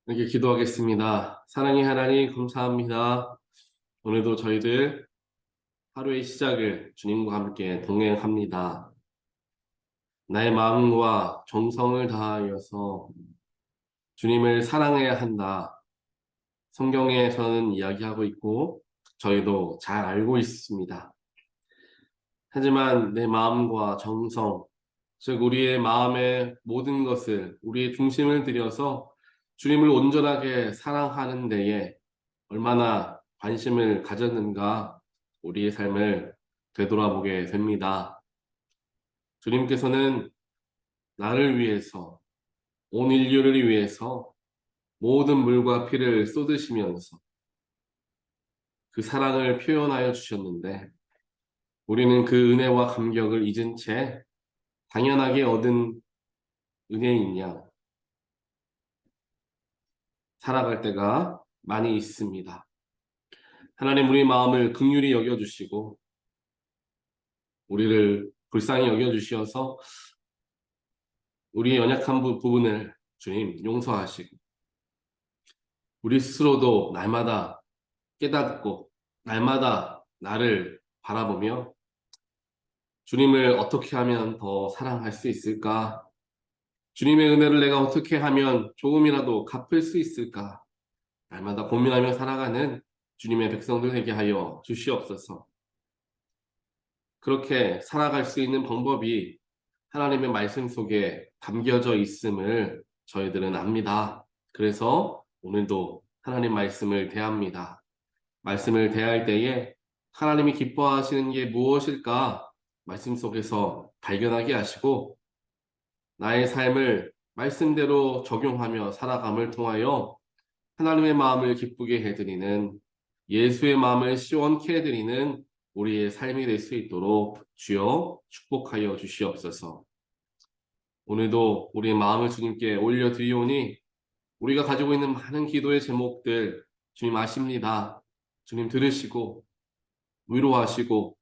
이렇게 기도하겠습니다. 사랑의 하나님 감사합니다. 오늘도 저희들 하루의 시작을 주님과 함께 동행합니다. 나의 마음과 정성을 다하여서 주님을 사랑해야 한다. 성경에서는 이야기하고 있고 저희도 잘 알고 있습니다. 하지만 내 마음과 정성, 즉 우리의 마음의 모든 것을 우리의 중심을 들여서 주님을 온전하게 사랑하는 데에 얼마나 관심을 가졌는가 우리의 삶을 되돌아보게 됩니다. 주님께서는 나를 위해서 온 인류를 위해서 모든 물과 피를 쏟으시면서 그 사랑을 표현하여 주셨는데 우리는 그 은혜와 감격을 잊은 채 당연하게 얻은 은혜인 양 살아갈 때가 많이 있습니다. 하나님 우리 마음을 긍휼히 여겨주시고 우리를 불쌍히 여겨주셔서 우리의 연약한 부분을 주님 용서하시고 우리 스스로도 날마다 깨닫고 날마다 나를 바라보며 주님을 어떻게 하면 더 사랑할 수 있을까? 주님의 은혜를 내가 어떻게 하면 조금이라도 갚을 수 있을까? 날마다 고민하며 살아가는 주님의 백성들 되게 하여 주시옵소서. 그렇게 살아갈 수 있는 방법이 하나님의 말씀 속에 담겨져 있음을 저희들은 압니다. 그래서 오늘도 하나님 말씀을 대합니다. 말씀을 대할 때에 하나님이 기뻐하시는 게 무엇일까? 말씀 속에서 발견하게 하시고 나의 삶을 말씀대로 적용하며 살아감을 통하여 하나님의 마음을 기쁘게 해드리는 예수의 마음을 시원케 해드리는 우리의 삶이 될 수 있도록 주여 축복하여 주시옵소서. 오늘도 우리의 마음을 주님께 올려드리오니 우리가 가지고 있는 많은 기도의 제목들 주님 아십니다. 주님 들으시고 위로하시고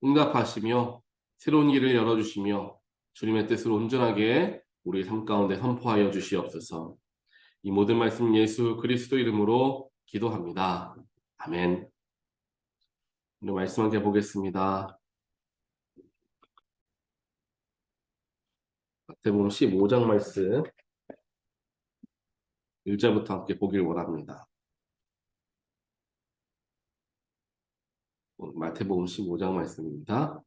응답하시며 새로운 길을 열어주시며 주님의 뜻을 온전하게 우리 삶 가운데 선포하여 주시옵소서. 이 모든 말씀 예수 그리스도 이름으로 기도합니다. 아멘. 오늘 말씀 함께 보겠습니다. 마태복음 15장 말씀 1절부터 함께 보길 원합니다. 마태복음 15장 말씀입니다.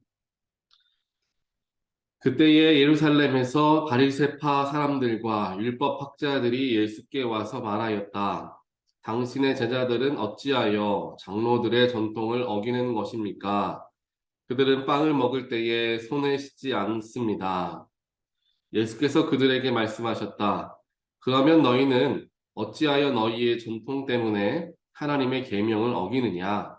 그때에 예루살렘에서 바리새파 사람들과 율법 학자들이 예수께 와서 말하였다. 당신의 제자들은 어찌하여 장로들의 전통을 어기는 것입니까? 그들은 빵을 먹을 때에 손을 씻지 않습니다. 예수께서 그들에게 말씀하셨다. 그러면 너희는 어찌하여 너희의 전통 때문에 하나님의 계명을 어기느냐?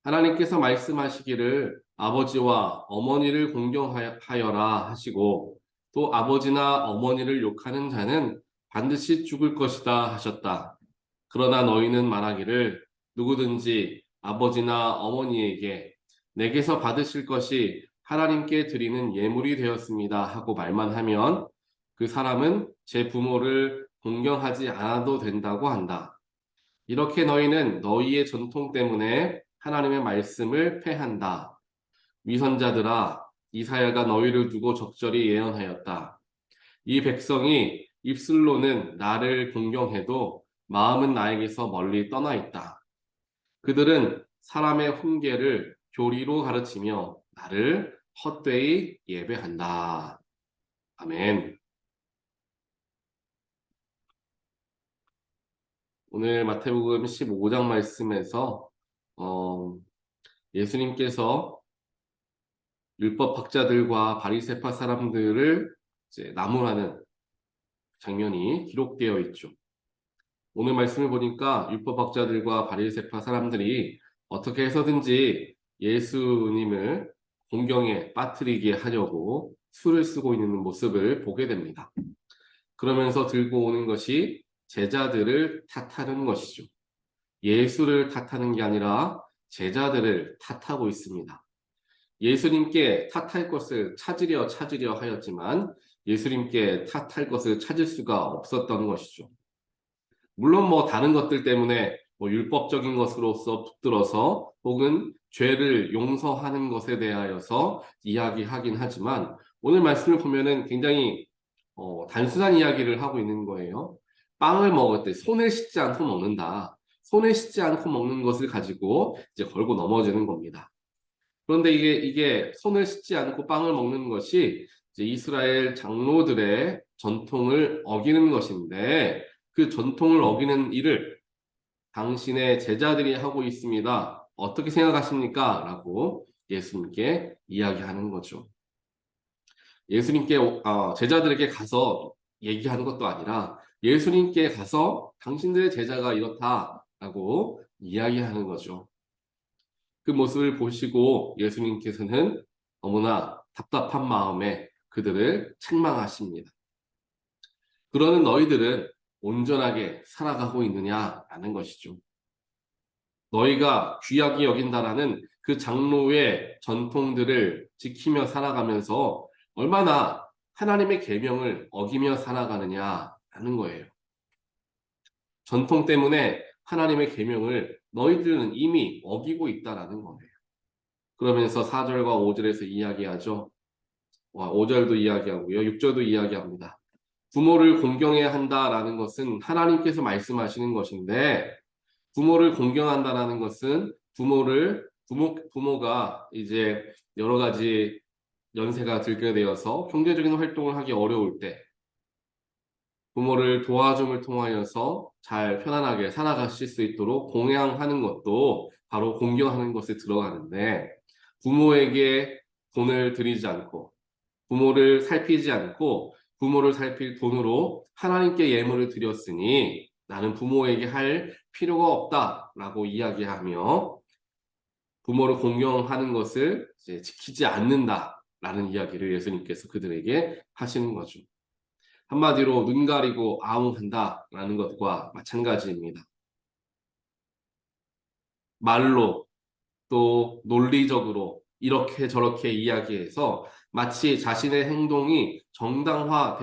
하나님께서 말씀하시기를 아버지와 어머니를 공경하여라 하시고 또 아버지나 어머니를 욕하는 자는 반드시 죽을 것이다 하셨다. 그러나 너희는 말하기를 누구든지 아버지나 어머니에게 내게서 받으실 것이 하나님께 드리는 예물이 되었습니다 하고 말만 하면 그 사람은 제 부모를 공경하지 않아도 된다고 한다. 이렇게 너희는 너희의 전통 때문에 하나님의 말씀을 패한다. 위선자들아, 이사야가 너희를 두고 적절히 예언하였다. 이 백성이 입술로는 나를 공경해도 마음은 나에게서 멀리 떠나 있다. 그들은 사람의 훈계를 교리로 가르치며 나를 헛되이 예배한다. 아멘. 오늘 마태복음 15장 말씀에서 예수님께서 율법 학자들과 바리새파 사람들을 이제 나무라는 장면이 기록되어 있죠. 오늘 말씀을 보니까 율법 학자들과 바리새파 사람들이 어떻게 해서든지 예수님을 공경에 빠뜨리게 하려고 수를 쓰고 있는 모습을 보게 됩니다. 그러면서 들고 오는 것이 제자들을 탓하는 것이죠. 예수를 탓하는 게 아니라 제자들을 탓하고 있습니다. 예수님께 탓할 것을 찾으려 하였지만 예수님께 탓할 것을 찾을 수가 없었던 것이죠. 물론 뭐 다른 것들 때문에 뭐 율법적인 것으로서 붙들어서 혹은 죄를 용서하는 것에 대하여서 이야기하긴 하지만 오늘 말씀을 보면은 굉장히 단순한 이야기를 하고 있는 거예요. 빵을 먹을 때 손을 씻지 않고 먹는다. 손을 씻지 않고 먹는 것을 가지고 이제 걸고 넘어지는 겁니다. 그런데 이게 손을 씻지 않고 빵을 먹는 것이 이제 이스라엘 장로들의 전통을 어기는 것인데 그 전통을 어기는 일을 당신의 제자들이 하고 있습니다. 어떻게 생각하십니까? 라고 예수님께 이야기하는 거죠. 예수님께 제자들에게 가서 얘기하는 것도 아니라 예수님께 가서 당신들의 제자가 이렇다라고 이야기하는 거죠. 그 모습을 보시고 예수님께서는 너무나 답답한 마음에 그들을 책망하십니다. 그러는 너희들은 온전하게 살아가고 있느냐라는 것이죠. 너희가 귀하게 여긴다라는 그 장로의 전통들을 지키며 살아가면서 얼마나 하나님의 계명을 어기며 살아가느냐라는 거예요. 전통 때문에 하나님의 계명을 너희들은 이미 어기고 있다라는 거예요. 그러면서 4절과 5절에서 이야기하죠. 5절도 이야기하고요. 6절도 이야기합니다. 부모를 공경해야 한다라는 것은 하나님께서 말씀하시는 것인데 부모를 공경한다라는 것은 부모가 이제 여러 가지 연세가 들게 되어서 경제적인 활동을 하기 어려울 때 부모를 도와줌을 통하여서 잘 편안하게 살아가실 수 있도록 공양하는 것도 바로 공경하는 것에 들어가는데 부모에게 돈을 들이지 않고 부모를 살피지 않고 부모를 살필 돈으로 하나님께 예물을 드렸으니 나는 부모에게 할 필요가 없다라고 이야기하며 부모를 공경하는 것을 이제 지키지 않는다라는 이야기를 예수님께서 그들에게 하시는 거죠. 한마디로 눈 가리고 아웅한다라는 것과 마찬가지입니다. 말로 또 논리적으로 이렇게 저렇게 이야기해서 마치 자신의 행동이 정당한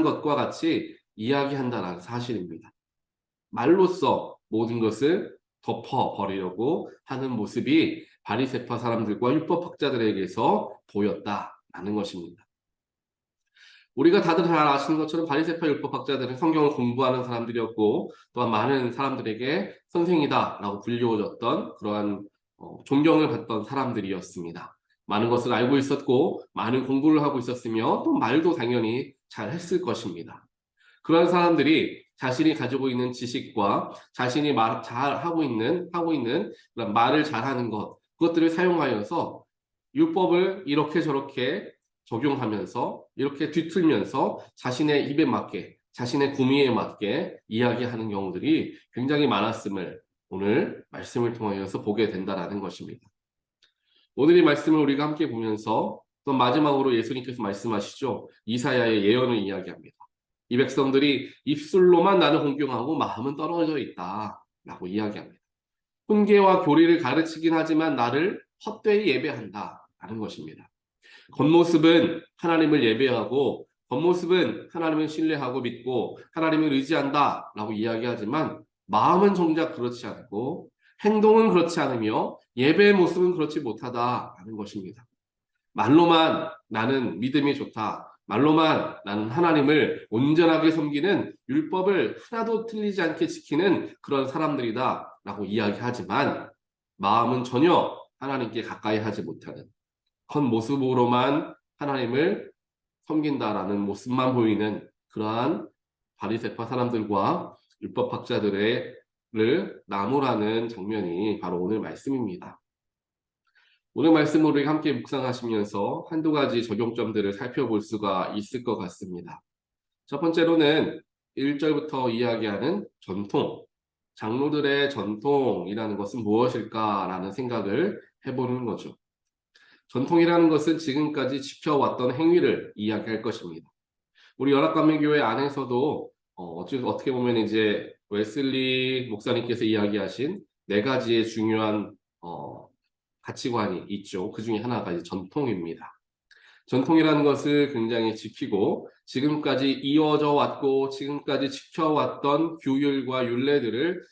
것과 같이 이야기한다는 사실입니다. 말로써 모든 것을 덮어버리려고 하는 모습이 바리새파 사람들과 율법학자들에게서 보였다라는 것입니다. 우리가 다들 잘 아시는 것처럼 바리새파 율법학자들은 성경을 공부하는 사람들이었고 또한 많은 사람들에게 선생이다라고 불리워졌던 그러한 존경을 받던 사람들이었습니다. 많은 것을 알고 있었고 많은 공부를 하고 있었으며 또 말도 당연히 잘 했을 것입니다. 그런 사람들이 자신이 가지고 있는 지식과 자신이 잘 하고 있는 그런 말을 잘하는 그것들을 사용하여서 율법을 이렇게 저렇게 적용하면서 이렇게 뒤틀면서 자신의 입에 맞게 자신의 구미에 맞게 이야기하는 경우들이 굉장히 많았음을 오늘 말씀을 통하여서 보게 된다는 것입니다. 오늘 이 말씀을 우리가 함께 보면서 또 마지막으로 예수님께서 말씀하시죠. 이사야의 예언을 이야기합니다. 이 백성들이 입술로만 나를 공경하고 마음은 떨어져 있다라고 이야기합니다. 훈계와 교리를 가르치긴 하지만 나를 헛되이 예배한다라는 것입니다. 겉모습은 하나님을 예배하고 겉모습은 하나님을 신뢰하고 믿고 하나님을 의지한다라고 이야기하지만 마음은 정작 그렇지 않고 행동은 그렇지 않으며 예배의 모습은 그렇지 못하다라는 것입니다. 말로만 나는 믿음이 좋다. 말로만 나는 하나님을 온전하게 섬기는 율법을 하나도 틀리지 않게 지키는 그런 사람들이다 라고 이야기하지만 마음은 전혀 하나님께 가까이 하지 못하는 겉모습으로만 하나님을 섬긴다라는 모습만 보이는 그러한 바리새파 사람들과 율법학자들을 나무라는 장면이 바로 오늘 말씀입니다. 오늘 말씀을 우리 함께 묵상하시면서 한두 가지 적용점들을 살펴볼 수가 있을 것 같습니다. 첫 번째로는 1절부터 이야기하는 전통, 장로들의 전통이라는 것은 무엇일까라는 생각을 해보는 거죠. 전통이라는 것은 지금까지 지켜왔던 행위를 이야기할 것입니다. 우리 연합감리교회 안에서도 어떻게 보면 이제 웨슬리 목사님께서 이야기하신 4가지의 중요한 가치관이 있죠. 그 중에 하나가 이제 전통입니다. 전통이라는 것을 굉장히 지키고 지금까지 이어져 왔고 지금까지 지켜왔던 규율과 율례들을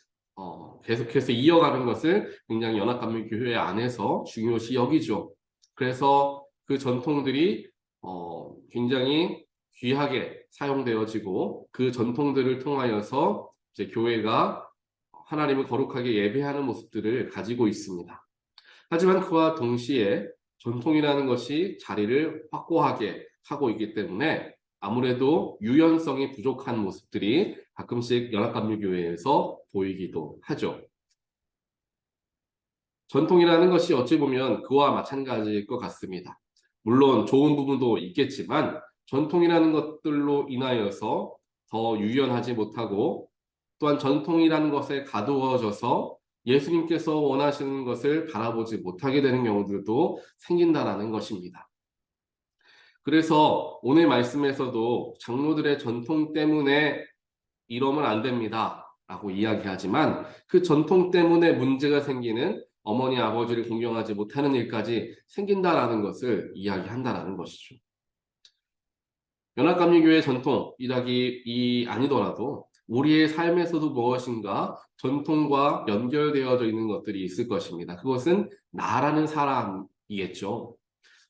계속해서 이어가는 것을 굉장히 연합감리교회 안에서 중요시 여기죠. 그래서 그 전통들이 굉장히 귀하게 사용되어지고 그 전통들을 통하여서 이제 교회가 하나님을 거룩하게 예배하는 모습들을 가지고 있습니다. 하지만 그와 동시에 전통이라는 것이 자리를 확고하게 하고 있기 때문에 아무래도 유연성이 부족한 모습들이 가끔씩 연합감리교회에서 보이기도 하죠. 전통이라는 것이 어찌 보면 그와 마찬가지일 것 같습니다. 물론 좋은 부분도 있겠지만 전통이라는 것들로 인하여서 더 유연하지 못하고 또한 전통이라는 것에 가두어져서 예수님께서 원하시는 것을 바라보지 못하게 되는 경우들도 생긴다라는 것입니다. 그래서 오늘 말씀에서도 장로들의 전통 때문에 이러면 안 됩니다 라고 이야기하지만 그 전통 때문에 문제가 생기는 어머니 아버지를 공경하지 못하는 일까지 생긴다라는 것을 이야기한다라는 것이죠. 연합감리교회 전통이라기 아니더라도 우리의 삶에서도 무엇인가 전통과 연결되어져 있는 것들이 있을 것입니다. 그것은 나라는 사람이겠죠.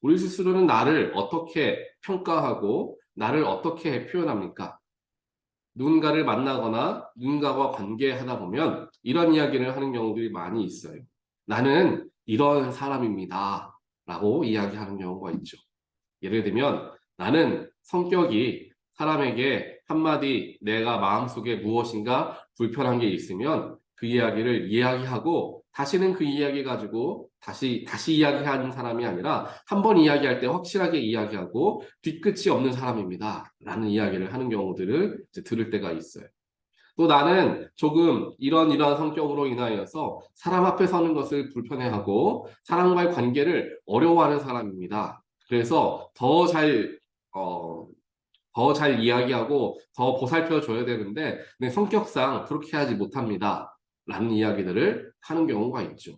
우리 스스로는 나를 어떻게 평가하고 나를 어떻게 표현합니까? 누군가를 만나거나 누군가와 관계하다 보면 이런 이야기를 하는 경우들이 많이 있어요. 나는 이런 사람입니다 라고 이야기하는 경우가 있죠. 예를 들면 나는 성격이 사람에게 한마디 내가 마음속에 무엇인가 불편한 게 있으면 그 이야기를 이야기하고 다시는 그 이야기 가지고 다시 이야기하는 사람이 아니라 한 번 이야기할 때 확실하게 이야기하고 뒤끝이 없는 사람입니다 라는 이야기를 하는 경우들을 이제 들을 때가 있어요. 또 나는 조금 이런 성격으로 인하여서 사람 앞에 서는 것을 불편해하고 사람과의 관계를 어려워하는 사람입니다. 그래서 더 잘 이야기하고 더 보살펴 줘야 되는데 내 성격상 그렇게 하지 못합니다 라는 이야기들을 하는 경우가 있죠.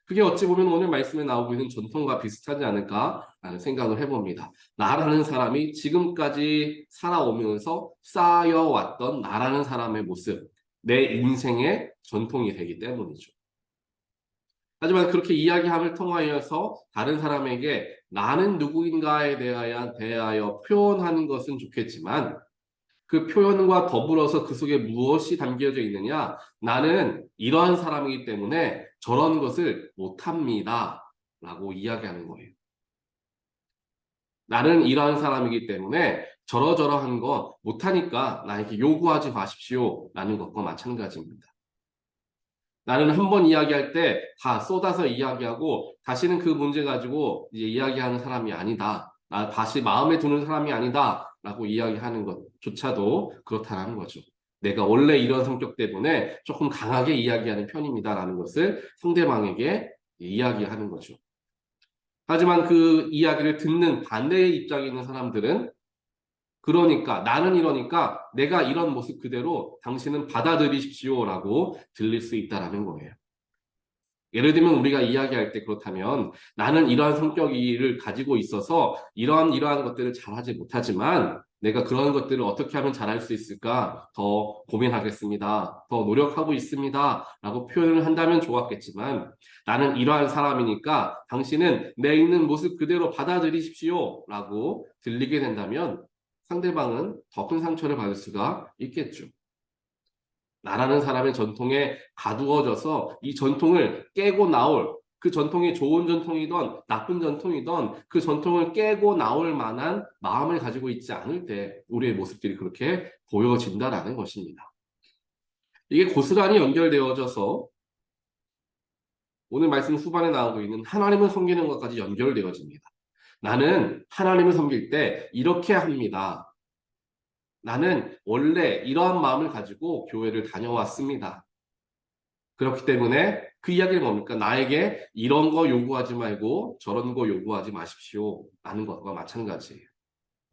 그게 어찌 보면 오늘 말씀에 나오고 있는 전통과 비슷하지 않을까라는 생각을 해봅니다. 나라는 사람이 지금까지 살아오면서 쌓여왔던 나라는 사람의 모습, 내 인생의 전통이 되기 때문이죠. 하지만 그렇게 이야기함을 통하여서 다른 사람에게 나는 누구인가에 대하여 표현하는 것은 좋겠지만 그 표현과 더불어서 그 속에 무엇이 담겨져 있느냐? 나는 이러한 사람이기 때문에 저런 것을 못합니다 라고 이야기하는 거예요. 나는 이러한 사람이기 때문에 저러저러한 거 못하니까 나에게 요구하지 마십시오 라는 것과 마찬가지입니다. 나는 한 번 이야기할 때 다 쏟아서 이야기하고 다시는 그 문제 가지고 이제 이야기하는 사람이 아니다. 나 다시 마음에 두는 사람이 아니다 라고 이야기하는 것조차도 그렇다는 거죠. 내가 원래 이런 성격 때문에 조금 강하게 이야기하는 편입니다 라는 것을 상대방에게 이야기하는 거죠. 하지만 그 이야기를 듣는 반대의 입장에 있는 사람들은 그러니까 나는 이러니까 내가 이런 모습 그대로 당신은 받아들이십시오 라고 들릴 수 있다는 거예요. 예를 들면 우리가 이야기할 때 그렇다면 나는 이러한 성격을 가지고 있어서 이러한 것들을 잘하지 못하지만 내가 그런 것들을 어떻게 하면 잘할 수 있을까 더 고민하겠습니다. 더 노력하고 있습니다. 라고 표현을 한다면 좋았겠지만 나는 이러한 사람이니까 당신은 내 있는 모습 그대로 받아들이십시오. 라고 들리게 된다면 상대방은 더 큰 상처를 받을 수가 있겠죠. 나라는 사람의 전통에 가두어져서 이 전통을 깨고 나올 그 전통이 좋은 전통이든 나쁜 전통이든 그 전통을 깨고 나올 만한 마음을 가지고 있지 않을 때 우리의 모습들이 그렇게 보여진다라는 것입니다. 이게 고스란히 연결되어져서 오늘 말씀 후반에 나오고 있는 하나님을 섬기는 것까지 연결되어집니다. 나는 하나님을 섬길 때 이렇게 합니다. 나는 원래 이러한 마음을 가지고 교회를 다녀왔습니다. 그렇기 때문에 그 이야기는 뭡니까? 나에게 이런 거 요구하지 말고 저런 거 요구하지 마십시오. 라는 것과 마찬가지예요.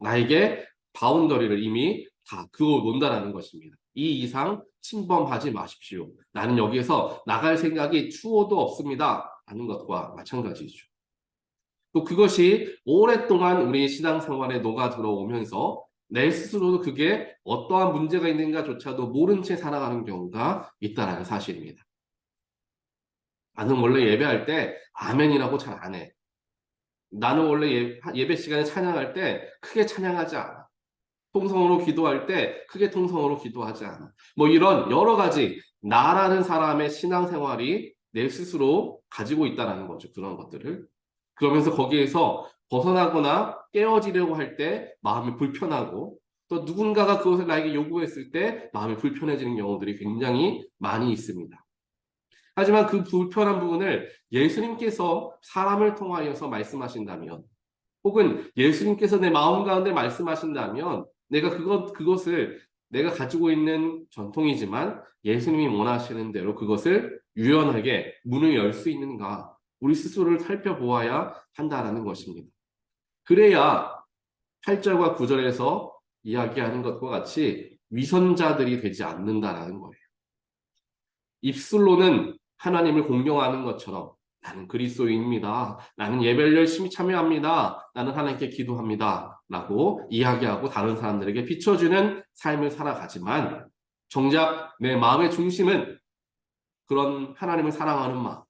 나에게 바운더리를 이미 다 그어 놓는다는 것입니다. 이 이상 침범하지 마십시오. 나는 여기에서 나갈 생각이 추호도 없습니다. 라는 것과 마찬가지죠. 또 그것이 오랫동안 우리 신앙생활에 녹아 들어오면서 내 스스로도 그게 어떠한 문제가 있는가조차도 모른 채 살아가는 경우가 있다는 사실입니다. 나는 원래 예배할 때 아멘이라고 잘 안 해. 나는 원래 예배 시간에 찬양할 때 크게 찬양하지 않아. 통성으로 기도할 때 크게 통성으로 기도하지 않아. 뭐 이런 여러 가지 나라는 사람의 신앙생활이 내 스스로 가지고 있다는 거죠. 그런 것들을. 그러면서 거기에서 벗어나거나 깨어지려고 할 때 마음이 불편하고 또 누군가가 그것을 나에게 요구했을 때 마음이 불편해지는 경우들이 굉장히 많이 있습니다. 하지만 그 불편한 부분을 예수님께서 사람을 통하여서 말씀하신다면 혹은 예수님께서 내 마음 가운데 말씀하신다면 내가 그것을 내가 가지고 있는 전통이지만 예수님이 원하시는 대로 그것을 유연하게 문을 열 수 있는가 우리 스스로를 살펴보아야 한다라는 것입니다. 그래야 8절과 9절에서 이야기하는 것과 같이 위선자들이 되지 않는다라는 거예요. 입술로는 하나님을 공경하는 것처럼 나는 그리스도인입니다. 나는 예배를 열심히 참여합니다. 나는 하나님께 기도합니다. 라고 이야기하고 다른 사람들에게 비춰주는 삶을 살아가지만 정작 내 마음의 중심은 그런 하나님을 사랑하는 마음,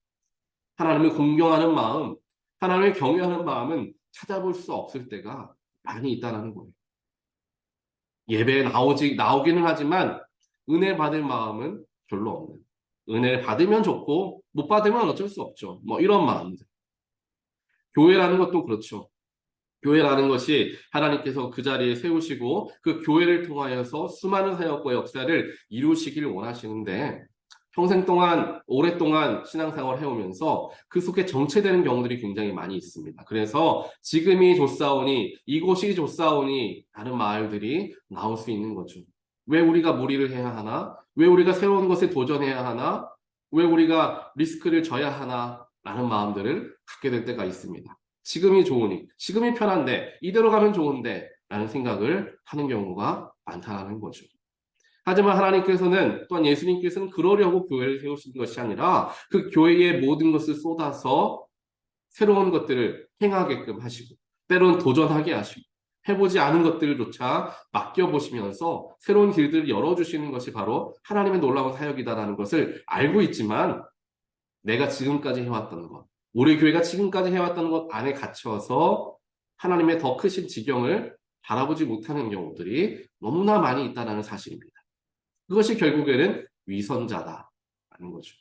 하나님을 공경하는 마음, 하나님을 경외하는 마음은 찾아볼 수 없을 때가 많이 있다는 거예요. 예배에 나오기는 하지만 은혜 받을 마음은 별로 없는. 은혜를 받으면 좋고 못 받으면 어쩔 수 없죠. 뭐 이런 마음들. 교회라는 것도 그렇죠. 교회라는 것이 하나님께서 그 자리에 세우시고 그 교회를 통하여서 수많은 사역과 역사를 이루시길 원하시는데 평생 동안 오랫동안 신앙생활을 해오면서 그 속에 정체되는 경우들이 굉장히 많이 있습니다. 그래서 지금이 좋사오니 이곳이 좋사오니 라는 말들이 나올 수 있는 거죠. 왜 우리가 무리를 해야 하나? 왜 우리가 새로운 것에 도전해야 하나? 왜 우리가 리스크를 져야 하나? 라는 마음들을 갖게 될 때가 있습니다. 지금이 좋으니, 지금이 편한데, 이대로 가면 좋은데 라는 생각을 하는 경우가 많다는 거죠. 하지만 하나님께서는 또한 예수님께서는 그러려고 교회를 세우신 것이 아니라 그 교회의 모든 것을 쏟아서 새로운 것들을 행하게끔 하시고 때로는 도전하게 하시고 해보지 않은 것들조차 맡겨보시면서 새로운 길들을 열어주시는 것이 바로 하나님의 놀라운 사역이다라는 것을 알고 있지만 내가 지금까지 해왔던 것, 우리 교회가 지금까지 해왔던 것 안에 갇혀서 하나님의 더 크신 지경을 바라보지 못하는 경우들이 너무나 많이 있다는 사실입니다. 그것이 결국에는 위선자다라는 거죠.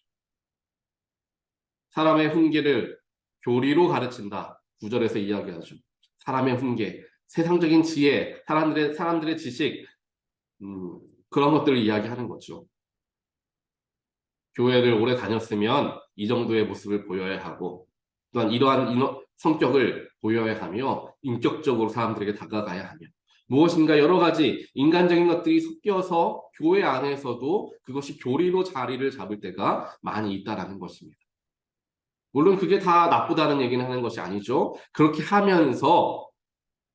사람의 훈계를 교리로 가르친다. 9절에서 이야기하죠. 사람의 훈계, 세상적인 지혜, 사람들의 지식, 그런 것들을 이야기하는 거죠. 교회를 오래 다녔으면 이 정도의 모습을 보여야 하고 또한 이러한 성격을 보여야 하며 인격적으로 사람들에게 다가가야 하며 무엇인가 여러 가지 인간적인 것들이 섞여서 교회 안에서도 그것이 교리로 자리를 잡을 때가 많이 있다는 것입니다. 물론 그게 다 나쁘다는 얘기는 하는 것이 아니죠. 그렇게 하면서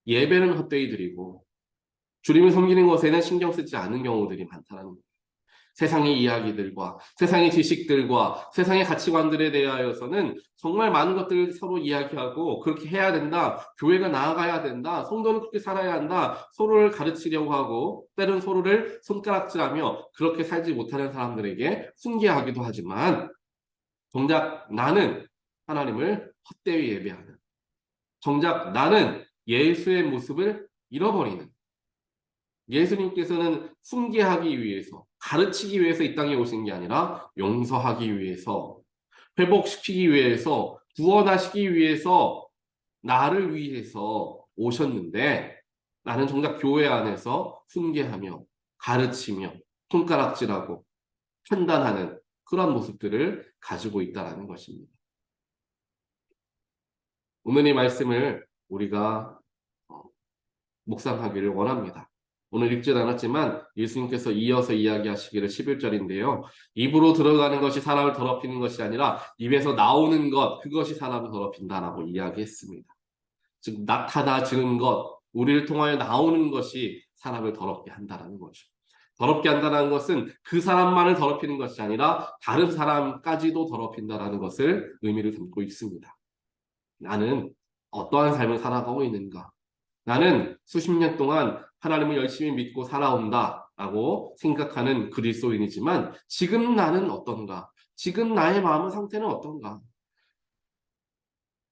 예배는 헛되이 드리고 주님을 섬기는 것에는 신경 쓰지 않는 경우들이 많다는 거예요. 세상의 이야기들과 세상의 지식들과 세상의 가치관들에 대하여서는 정말 많은 것들을 서로 이야기하고 그렇게 해야 된다. 교회가 나아가야 된다. 성도는 그렇게 살아야 한다. 서로를 가르치려고 하고 때론 서로를 손가락질하며 그렇게 살지 못하는 사람들에게 훈계하기도 하지만 정작 나는 하나님을 헛되이 예배하는 정작 나는 예수의 모습을 잃어버리는 예수님께서는 훈계하기 위해서 가르치기 위해서 이 땅에 오신 게 아니라 용서하기 위해서 회복시키기 위해서 구원하시기 위해서 나를 위해서 오셨는데 나는 정작 교회 안에서 훈계하며 가르치며 손가락질하고 판단하는 그런 모습들을 가지고 있다는 것입니다. 오늘 이 말씀을 우리가 묵상하기를 원합니다. 오늘 읽지 않았지만 예수님께서 이어서 이야기하시기를 11절인데요. 입으로 들어가는 것이 사람을 더럽히는 것이 아니라 입에서 나오는 것, 그것이 사람을 더럽힌다라고 이야기했습니다. 즉 나타나지는 것, 우리를 통하여 나오는 것이 사람을 더럽게 한다는 거죠. 더럽게 한다는 것은 그 사람만을 더럽히는 것이 아니라 다른 사람까지도 더럽힌다는 것을 의미를 담고 있습니다. 나는 어떠한 삶을 살아가고 있는가? 나는 수십 년 동안 하나님을 열심히 믿고 살아온다 라고 생각하는 그리스도인이지만 지금 나는 어떤가? 지금 나의 마음의 상태는 어떤가?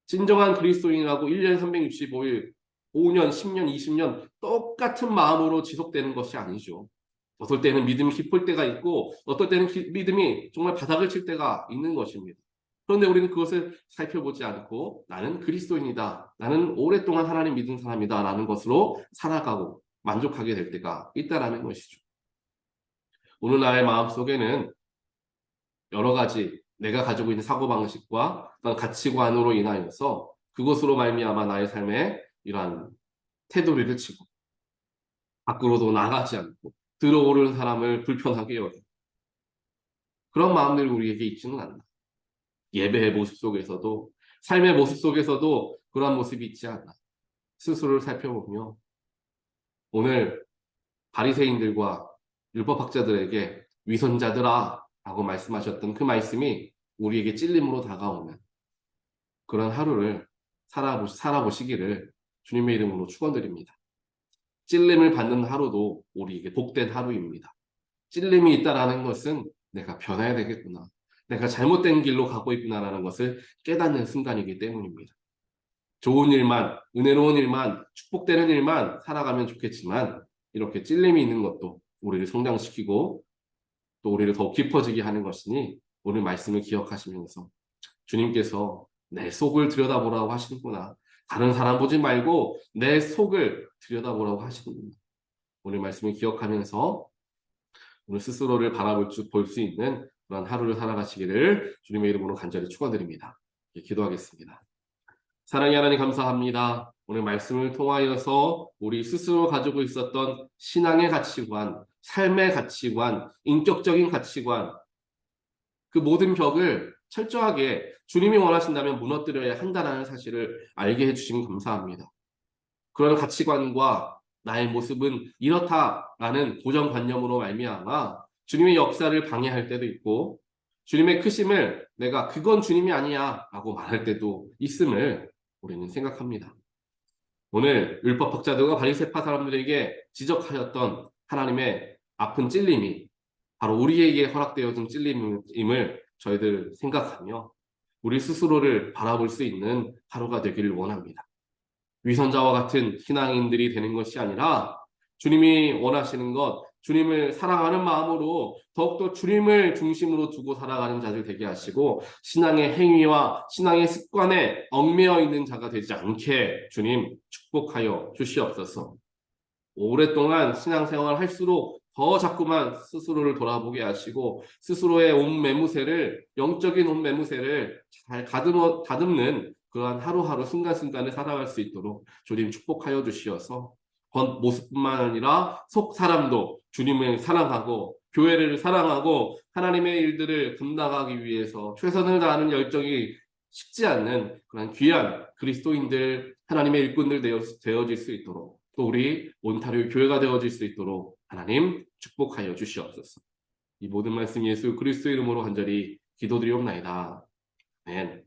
진정한 그리스도인이라고 1년 365일, 5년, 10년, 20년 똑같은 마음으로 지속되는 것이 아니죠. 어떨 때는 믿음이 깊을 때가 있고 어떨 때는 믿음이 정말 바닥을 칠 때가 있는 것입니다. 그런데 우리는 그것을 살펴보지 않고 나는 그리스도인이다. 나는 오랫동안 하나님 믿은 사람이다. 라는 것으로 살아가고 만족하게 될 때가 있다라는 것이죠. 오늘 나의 마음속에는 여러 가지 내가 가지고 있는 사고방식과 가치관으로 인하여서 그것으로 말미암아 나의 삶에 이러한 테두리를 치고 밖으로도 나가지 않고 들어오는 사람을 불편하게 여기고 그런 마음들이 우리에게 있지는 않나. 예배의 모습 속에서도 삶의 모습 속에서도 그런 모습이 있지 않나. 스스로를 살펴보며 오늘 바리새인들과 율법학자들에게 위선자들아 라고 말씀하셨던 그 말씀이 우리에게 찔림으로 다가오는 그런 하루를 살아보시기를 주님의 이름으로 축원드립니다. 찔림을 받는 하루도 우리에게 복된 하루입니다. 찔림이 있다라는 것은 내가 변해야 되겠구나. 내가 잘못된 길로 가고 있구나라는 것을 깨닫는 순간이기 때문입니다. 좋은 일만, 은혜로운 일만, 축복되는 일만 살아가면 좋겠지만 이렇게 찔림이 있는 것도 우리를 성장시키고 또 우리를 더욱 깊어지게 하는 것이니 오늘 말씀을 기억하시면서 주님께서 내 속을 들여다보라고 하시는구나. 다른 사람 보지 말고 내 속을 들여다보라고 하시는구나. 오늘 말씀을 기억하면서 오늘 스스로를 바라볼 볼 수 있는 그런 하루를 살아가시기를 주님의 이름으로 간절히 축원드립니다. 기도하겠습니다. 사랑의 하나님 감사합니다. 오늘 말씀을 통하여서 우리 스스로 가지고 있었던 신앙의 가치관, 삶의 가치관, 인격적인 가치관 그 모든 벽을 철저하게 주님이 원하신다면 무너뜨려야 한다는 사실을 알게 해주신 감사합니다. 그런 가치관과 나의 모습은 이렇다라는 고정관념으로 말미암아 주님의 역사를 방해할 때도 있고 주님의 크심을 내가 그건 주님이 아니야 라고 말할 때도 있음을 우리는 생각합니다. 오늘 율법학자들과 바리새파 사람들에게 지적하였던 하나님의 아픈 찔림이 바로 우리에게 허락되어진 찔림임을 저희들 생각하며 우리 스스로를 바라볼 수 있는 하루가 되기를 원합니다. 위선자와 같은 신앙인들이 되는 것이 아니라 주님이 원하시는 것, 주님을 사랑하는 마음으로 더욱더 주님을 중심으로 두고 살아가는 자들 되게 하시고 신앙의 행위와 신앙의 습관에 얽매여 있는 자가 되지 않게 주님 축복하여 주시옵소서. 오랫동안 신앙생활을 할수록 더 자꾸만 스스로를 돌아보게 하시고 스스로의 온 매무새를 영적인 온 매무새를 잘 다듬는 그러한 하루하루 순간순간을 살아갈 수 있도록 주님 축복하여 주시어서 겉모습뿐만 아니라 속 사람도 주님을 사랑하고 교회를 사랑하고 하나님의 일들을 감당하기 위해서 최선을 다하는 열정이 식지 않는 그런 귀한 그리스도인들 하나님의 일꾼들 되어질 수 있도록 또 우리 온타rio 교회가 되어질 수 있도록 하나님 축복하여 주시옵소서. 이 모든 말씀 예수 그리스도 이름으로 간절히 기도드리옵나이다. 아멘.